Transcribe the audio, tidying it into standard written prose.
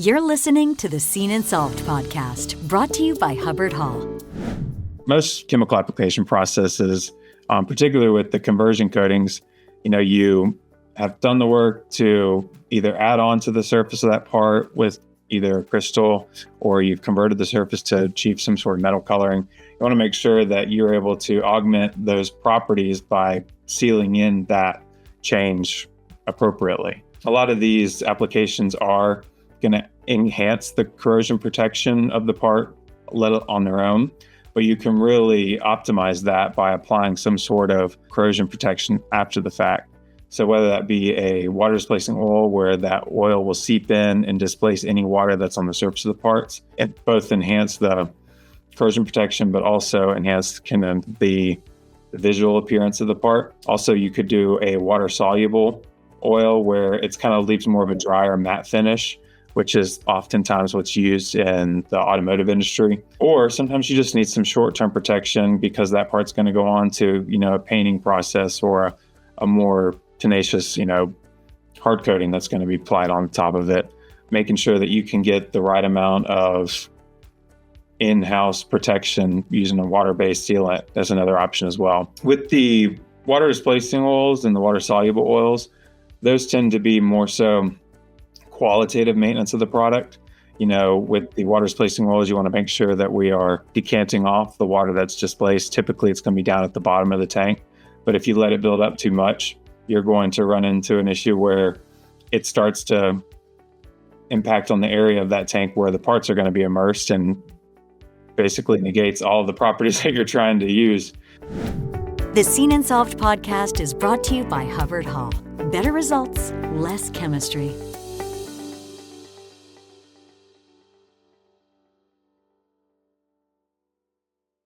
You're listening to the Seen and Solved podcast, brought to you by Hubbard-Hall. Most chemical application processes, particularly with the conversion coatings, you have done the work to either add on to the surface of that part with either crystal, or you've converted the surface to achieve some sort of metal coloring. You want to make sure that you're able to augment those properties by sealing in that change appropriately. A lot of these applications are going to enhance the corrosion protection of the part, let it on their own, but you can really optimize that by applying some sort of corrosion protection after the fact. So whether that be a water displacing oil where that oil will seep in and displace any water that's on the surface of the parts, it both enhance the corrosion protection, but also enhance the visual appearance of the part. Also, you could do a water soluble oil where it's kind of leaves more of a dry or matte finish, which is oftentimes what's used in the automotive industry. Or sometimes you just need some short-term protection because that part's going to go on to, a painting process or a more tenacious, hard coating that's going to be applied on top of it, making sure that you can get the right amount of in-house protection using a water-based sealant. That's another option as well. With the water displacing oils and the water soluble oils, those tend to be more so qualitative maintenance of the product. With the water displacing oils, you want to make sure that we are decanting off the water that's displaced. Typically, it's going to be down at the bottom of the tank. But if you let it build up too much, you're going to run into an issue where it starts to impact on the area of that tank where the parts are going to be immersed and basically negates all of the properties that you're trying to use. The Seen and Solved podcast is brought to you by Hubbard-Hall. Better results, less chemistry.